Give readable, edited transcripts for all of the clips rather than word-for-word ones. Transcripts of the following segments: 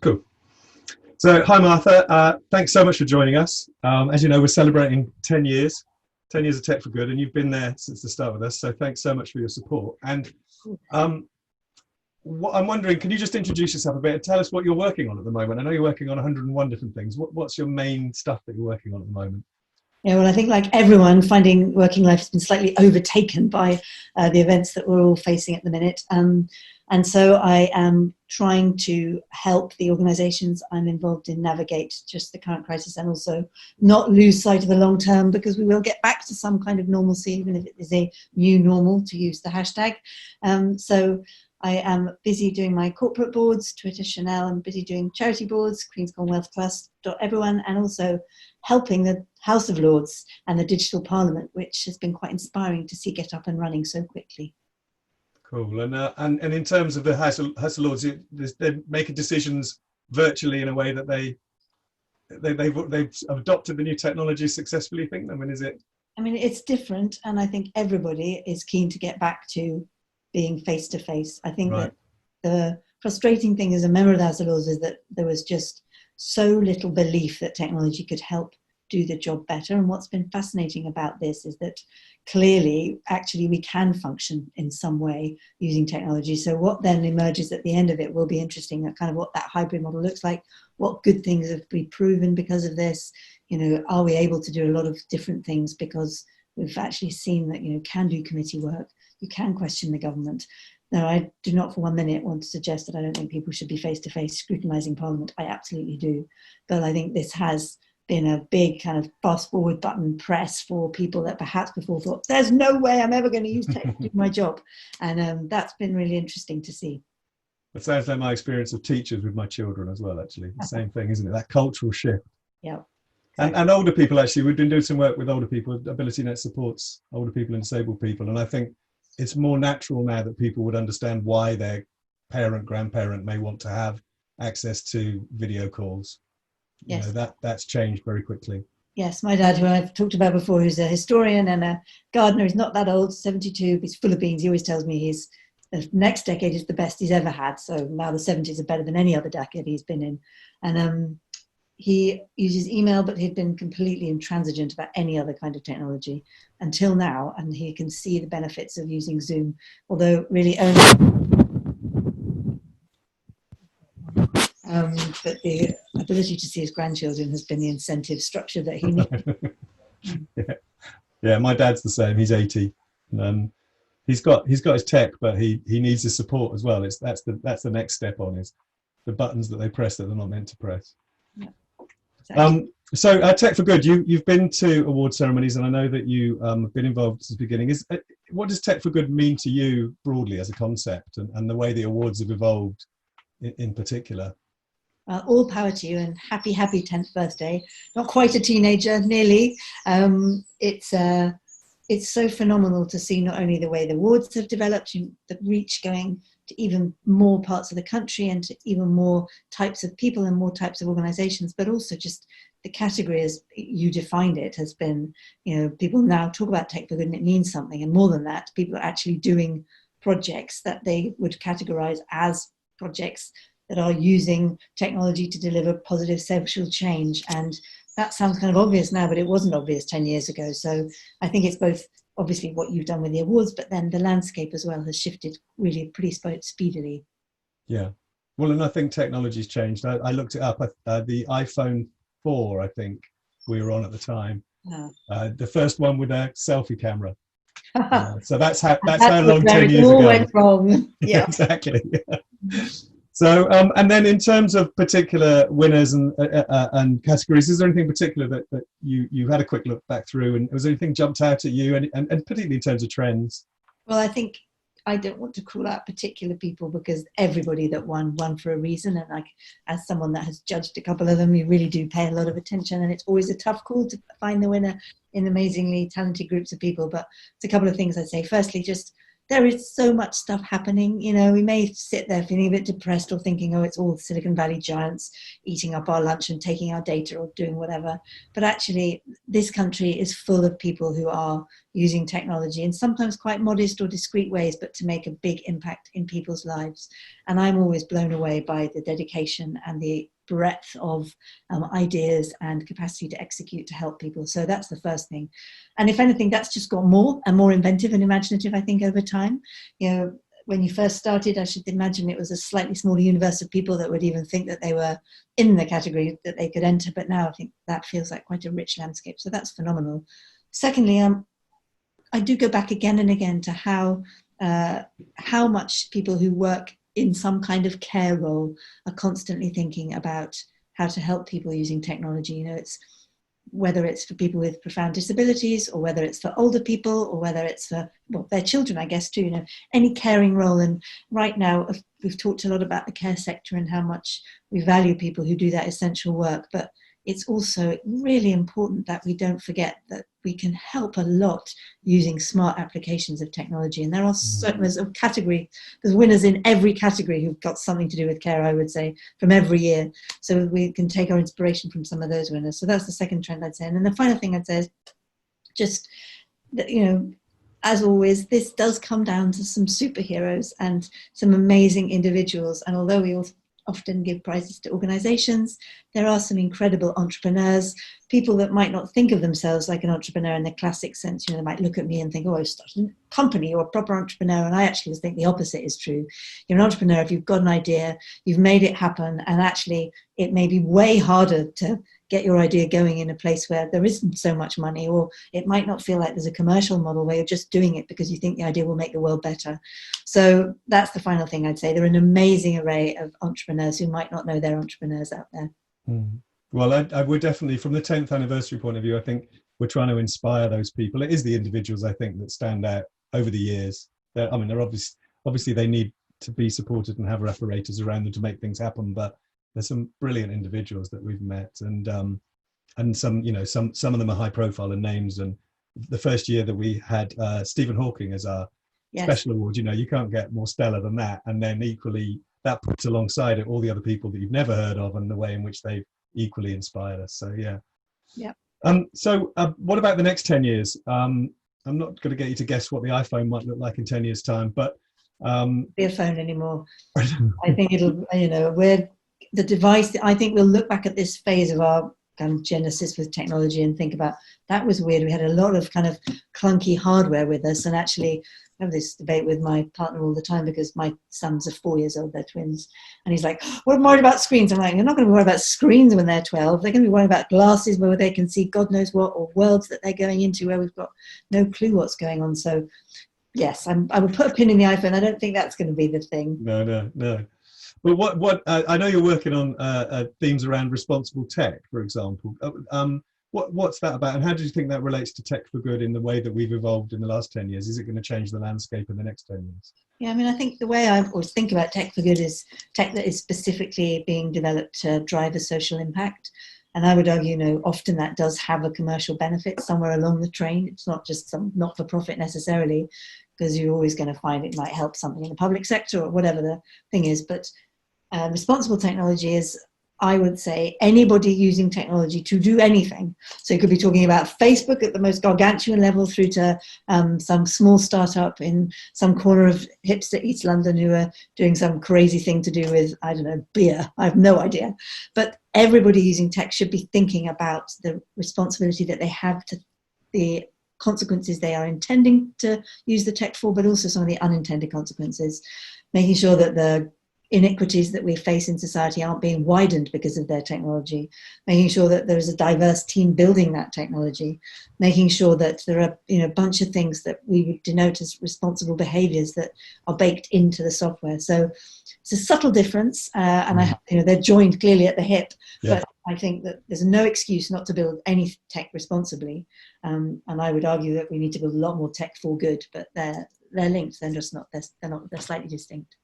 Cool. So, hi Martha, thanks so much for joining us. As you know, we're celebrating 10 years of Tech4Good, and you've been there since the start with us, so thanks so much for your support. And I'm wondering, can you just introduce yourself a bit and tell us what you're working on at the moment? I know you're working on 101 different things. What's your main stuff that you're working on at the moment? Yeah, well, I think like everyone, finding working life has been slightly overtaken by the events that we're all facing at the minute. And so I am trying to help the organisations I'm involved in navigate just the current crisis, and also not lose sight of the long term, because we will get back to some kind of normalcy, even if it is a new normal, to use the hashtag. So I am busy doing my corporate boards, Twitter, Chanel. I'm busy doing charity boards, Queen's Commonwealth Trust, Everyone, and also helping the House of Lords and the Digital Parliament, which has been quite inspiring to see get up and running so quickly. Cool. And in terms of the House of Lords, they're making decisions virtually in a way that they've adopted the new technology successfully, I think. I mean, it's different, and I think everybody is keen to get back to being face to face. I think that the frustrating thing as a member of the House of Lords is that there was just so little belief that technology could help do the job better. And what's been fascinating about this is that clearly, actually, we can function in some way using technology. So what then emerges at the end of it will be interesting, that kind of what that hybrid model looks like, what good things have been proven because of this, are we able to do a lot of different things because we've actually seen that, can do committee work, you can question the government. Now, I do not for 1 minute want to suggest that I don't think people should be face-to-face scrutinising Parliament. I absolutely do. But I think this has been a big kind of fast-forward button press for people that perhaps before thought, there's no way I'm ever going to use tech to do my job. And that's been really interesting to see. It sounds like my experience of teachers with my children as well, actually. The same thing, isn't it? That cultural shift. Yeah. Exactly. And older people, actually, we've been doing some work with older people. AbilityNet supports older people and disabled people. And I think it's more natural now that people would understand why their parent, grandparent may want to have access to video calls. Yes. That's changed very quickly. Yes, my dad, who I've talked about before, who's a historian and a gardener, he's not that old, 72, he's full of beans. He always tells me the next decade is the best he's ever had. So now the 70s are better than any other decade he's been in. And he uses email, but he'd been completely intransigent about any other kind of technology until now. And he can see the benefits of using Zoom, although really only... but the ability to see his grandchildren has been the incentive structure that he needs. Yeah, my dad's the same. He's 80. He's got his tech, but he needs his support as well. That's the next step on is the buttons that they press that they're not meant to press. Yeah, exactly. So Tech4Good, you've been to award ceremonies, and I know that you have been involved since the beginning. What does Tech4Good mean to you broadly as a concept, and the way the awards have evolved in particular? All power to you, and happy 10th birthday. Not quite a teenager, nearly. It's so phenomenal to see not only the way the awards have developed, the reach going to even more parts of the country and to even more types of people and more types of organisations, but also just the category as you defined it has been, people now talk about Tech4Good and it means something, and more than that, people are actually doing projects that they would categorise as projects that are using technology to deliver positive social change. And that sounds kind of obvious now, but it wasn't obvious 10 years ago. So I think it's both obviously what you've done with the awards, but then the landscape as well has shifted really pretty speedily. Yeah. Well, and I think technology's changed. I looked it up. The iPhone 4, I think we were on at the time. The first one with a selfie camera. So that's how long 10 years ago. Went wrong. Yeah, exactly. So, and then in terms of particular winners and categories, is there anything particular that you had a quick look back through, and was anything jumped out at you, and particularly in terms of trends? Well, I think I don't want to call out particular people because everybody that won for a reason, and as someone that has judged a couple of them, you really do pay a lot of attention, and it's always a tough call to find the winner in amazingly talented groups of people. But it's a couple of things I'd say. Firstly, just there is so much stuff happening. You know, we may sit there feeling a bit depressed or thinking, oh, it's all Silicon Valley giants eating up our lunch and taking our data or doing whatever. But actually, this country is full of people who are using technology in sometimes quite modest or discreet ways, but to make a big impact in people's lives. And I'm always blown away by the dedication and the breadth of ideas and capacity to execute to help people. So that's the first thing. And if anything, that's just got more and more inventive and imaginative, I think, over time. You know, when you first started, I should imagine it was a slightly smaller universe of people that would even think that they were in the category that they could enter. But now I think that feels like quite a rich landscape. So that's phenomenal. Secondly, I do go back again and again to how much people who work in some kind of care role are constantly thinking about how to help people using technology. You know, it's whether it's for people with profound disabilities, or whether it's for older people, or whether it's for, well, their children, I guess, too, you know, any caring role. And right now, we've talked a lot about the care sector and how much we value people who do that essential work. But it's also really important that we don't forget that we can help a lot using smart applications of technology. And there are certain there's winners in every category who've got something to do with care, I would say, from every year. So we can take our inspiration from some of those winners. So that's the second trend, I'd say. And then the final thing I'd say is just that, you know, as always, this does come down to some superheroes and some amazing individuals. And although we all often give prizes to organizations, there are some incredible entrepreneurs, people that might not think of themselves like an entrepreneur in the classic sense. You know, they might look at me and think, oh, I started a company or a proper entrepreneur. And I actually think the opposite is true. You're an entrepreneur if you've got an idea, you've made it happen, and actually it may be way harder to get your idea going in a place where there isn't so much money, or it might not feel like there's a commercial model where you're just doing it because you think the idea will make the world better. So that's the final thing I'd say. There are an amazing array of entrepreneurs who might not know they're entrepreneurs out there. Well, I would definitely, from the 10th anniversary point of view, I think we're trying to inspire those people. It is the individuals, I think, that stand out over the years. They're obviously they need to be supported and have referators around them to make things happen, but there's some brilliant individuals that we've met, and some, you know, some of them are high profile and names. And the first year that we had Stephen Hawking as our special award, you know, you can't get more stellar than that. And then equally, that puts alongside it all the other people that you've never heard of and the way in which they've equally inspired us. So yeah. So what about the next 10 years? I'm not going to get you to guess what the iPhone might look like in 10 years time, but be a phone anymore. I think it'll, you know, we're the device. I think we'll look back at this phase of our kind of genesis with technology and think about, that was weird. We had a lot of kind of clunky hardware with us, and actually I have this debate with my partner all the time because my sons are 4 years old, they're twins, and he's like, well, I'm worried about screens. I'm like, you're not going to be worried about screens when they're 12. They're going to be worried about glasses where they can see God knows what, or worlds that they're going into where we've got no clue what's going on. So yes, I would put a pin in the iPhone. I don't think that's going to be the thing. No. But what I know you're working on themes around responsible tech, for example. What's that about, and how do you think that relates to Tech for Good in the way that we've evolved in the last 10 years? Is it going to change the landscape in the next 10 years? Yeah, I mean, I think the way I always think about Tech for Good is tech that is specifically being developed to drive a social impact. And I would argue, you know, often that does have a commercial benefit somewhere along the train. It's not just some not-for-profit necessarily, because you're always going to find it might help something in the public sector or whatever the thing is. But responsible technology is, I would say, anybody using technology to do anything. So you could be talking about Facebook at the most gargantuan level through to some small startup in some corner of hipster East London who are doing some crazy thing to do with, I don't know, beer. I have no idea. But everybody using tech should be thinking about the responsibility that they have to the consequences they are intending to use the tech for, but also some of the unintended consequences, making sure that the inequities that we face in society aren't being widened because of their technology, making sure that there is a diverse team building that technology, making sure that there are, you know, a bunch of things that we would denote as responsible behaviors that are baked into the software. So it's a subtle difference, and they're joined clearly at the hip. Yeah. But I think that there's no excuse not to build any tech responsibly, and I would argue that we need to build a lot more tech for good. But they're linked. They're just not. They're slightly distinct.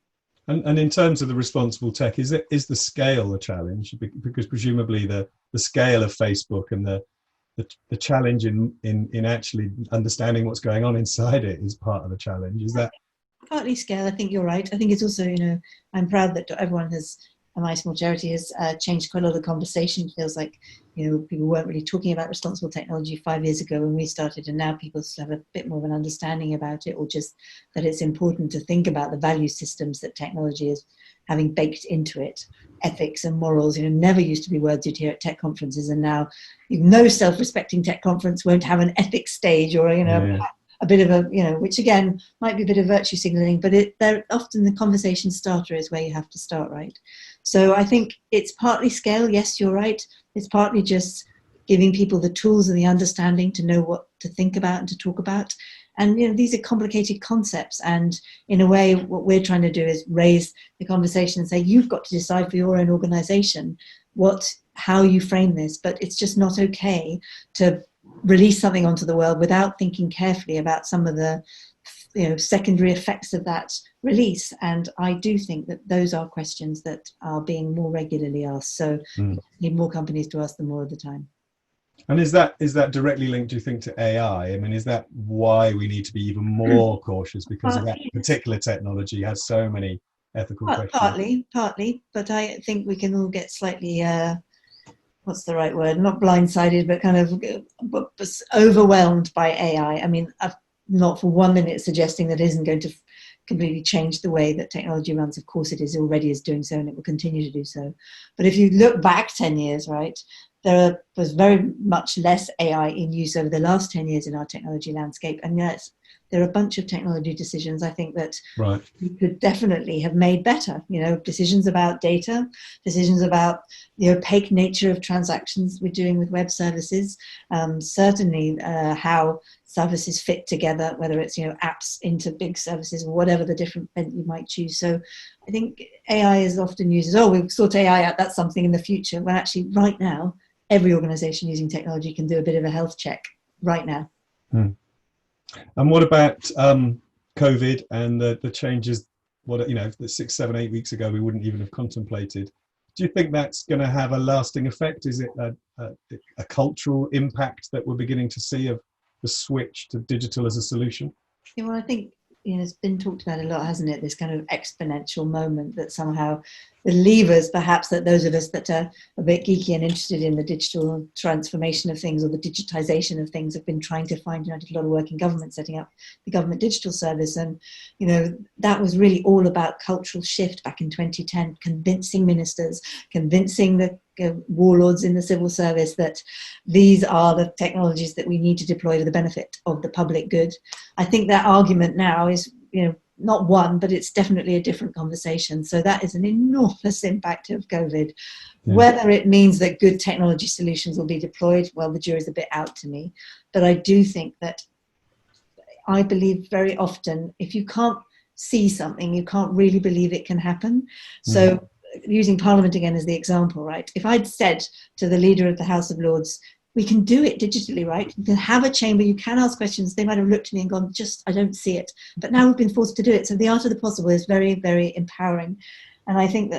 And in terms of the responsible tech, is the scale a challenge? Because presumably the scale of Facebook and the challenge in actually understanding what's going on inside it is part of the challenge. Is that Partly scale. I think you're right. I think it's also, I'm proud that everyone has, my small charity has changed quite a lot of the conversation. It feels like, people weren't really talking about responsible technology 5 years ago when we started, and now people have a bit more of an understanding about it, or just that it's important to think about the value systems that technology is having baked into it. Ethics and morals, never used to be words you'd hear at tech conferences, and now no self-respecting tech conference won't have an ethics stage or, a bit of a, which again might be a bit of virtue signaling, but they're often the conversation starter is where you have to start, right? So I think it's partly scale. Yes, you're right. It's partly just giving people the tools and the understanding to know what to think about and to talk about. And these are complicated concepts, and in a way what we're trying to do is raise the conversation and say, you've got to decide for your own organization how you frame this, but it's just not okay to release something onto the world without thinking carefully about some of the secondary effects of that release. And I do think that those are questions that are being more regularly asked, so we need more companies to ask them more of the time. And is that directly linked, do you think, to AI? I mean, is that why we need to be even more cautious because of that particular technology has so many ethical questions? Partly, but I think we can all get slightly what's the right word? Not blindsided, but kind of overwhelmed by AI. I mean, I'm not for 1 minute suggesting that it isn't going to completely change the way that technology runs. Of course, it already is doing so, and it will continue to do so. But if you look back 10 years, right, there was very much less AI in use over the last 10 years in our technology landscape, and yet there are a bunch of technology decisions I think that we could definitely have made better. Decisions about data, decisions about the opaque nature of transactions we're doing with web services, certainly how services fit together, whether it's apps into big services or whatever the different bent you might choose. So I think AI is often used as, we'll sort AI out, that's something in the future, when actually right now every organization using technology can do a bit of a health check right now. And what about COVID and the changes? The 6, 7, 8 weeks ago we wouldn't even have contemplated. Do you think that's going to have a lasting effect? Is it a cultural impact that we're beginning to see of the switch to digital as a solution? Yeah, well, I think it's been talked about a lot, hasn't it? This kind of exponential moment that somehow the levers, perhaps, that those of us that are a bit geeky and interested in the digital transformation of things or the digitization of things have been trying to find. I did a lot of work in government setting up the government digital service, and that was really all about cultural shift back in 2010, convincing ministers, convincing the warlords in the civil service that these are the technologies that we need to deploy for the benefit of the public good. I think that argument now is not one, but it's definitely a different conversation. So that is an enormous impact of COVID. Whether it means that good technology solutions will be deployed, well, the jury's a bit out to me. But I do think that I believe very often if you can't see something, you can't really believe it can happen. So using Parliament again as the example, right? If I'd said to the leader of the House of Lords, we can do it digitally, right? You can have a chamber, you can ask questions. They might have looked at me and gone, I don't see it. But now we've been forced to do it. So the art of the possible is very, very empowering. And I think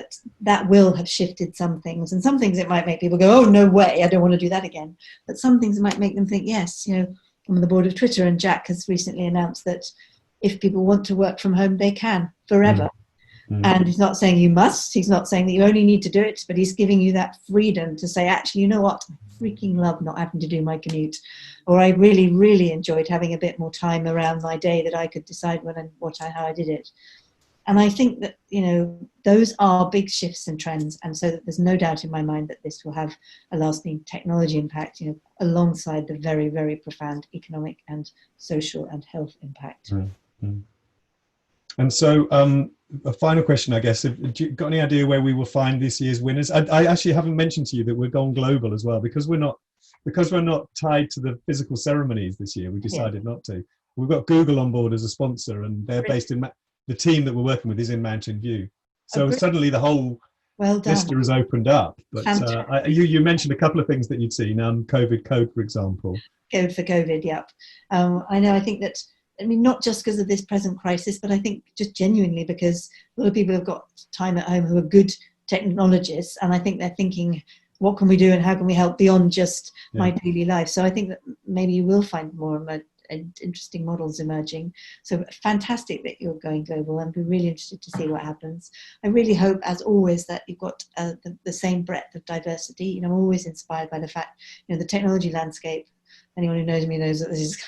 that will have shifted some things. And some things it might make people go, oh, no way, I don't want to do that again. But some things might make them think, yes, I'm on the board of Twitter, and Jack has recently announced that if people want to work from home, they can forever. And he's not saying you must, he's not saying that you only need to do it, but he's giving you that freedom to say, actually, you know what, I freaking love not having to do my commute, or I really, really enjoyed having a bit more time around my day that I could decide how I did it. And I think that, those are big shifts and trends, and so that there's no doubt in my mind that this will have a lasting technology impact, alongside the very, very profound economic and social and health impact. And so a final question, I guess, have you got any idea where we will find this year's winners? I actually haven't mentioned to you that we're gone global as well, because we're not tied to the physical ceremonies this year. We decided not to. We've got Google on board as a sponsor, and they're based in the team that we're working with is in Mountain View. So suddenly the whole vista has opened up. But you mentioned a couple of things that you'd seen. COVID Code, for example. Code for COVID, yep. I know. I think that. Not just because of this present crisis, but I think just genuinely because a lot of people have got time at home who are good technologists, and I think they're thinking, what can we do and how can we help beyond just my daily life? So I think that maybe you will find more of interesting models emerging. So fantastic that you're going global, and we're really interested to see what happens. I really hope, as always, that you've got the same breadth of diversity. You know, I'm always inspired by the fact, you know, the technology landscape. Anyone who knows me knows that this is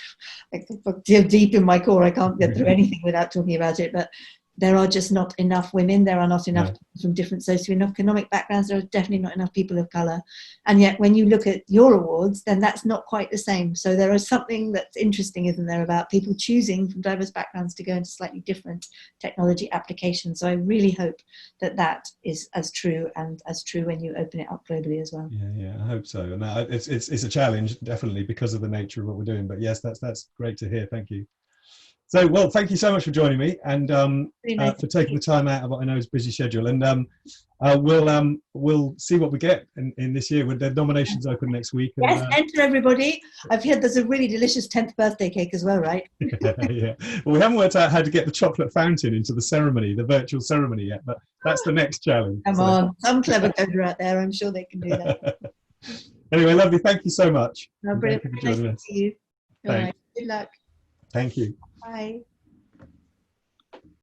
like deep in my core. I can't get through anything without talking about it. But there are just not enough women. There are not enough from different socioeconomic backgrounds. There are definitely not enough people of colour. And yet when you look at your awards, then that's not quite the same. So there is something that's interesting, isn't there, about people choosing from diverse backgrounds to go into slightly different technology applications. So I really hope that that is as true, and as true when you open it up globally as well. Yeah, I hope so. And it's a challenge, definitely, because of the nature of what we're doing. But yes, that's great to hear. Thank you. So, well, thank you so much for joining me, and for taking the time out of what I know is a busy schedule. And we'll see what we get in this year. With the nominations open next week. And, yes, enter everybody. I've heard there's a really delicious 10th birthday cake as well, right? Yeah. Well, we haven't worked out how to get the chocolate fountain into the ceremony, the virtual ceremony yet, but that's the next challenge. Come on, some clever coder out there. I'm sure they can do that. Anyway, lovely. Thank you so much. No, brilliant. Thank you for joining us. Nice to see you. All right. Good luck. Thank you. Bye.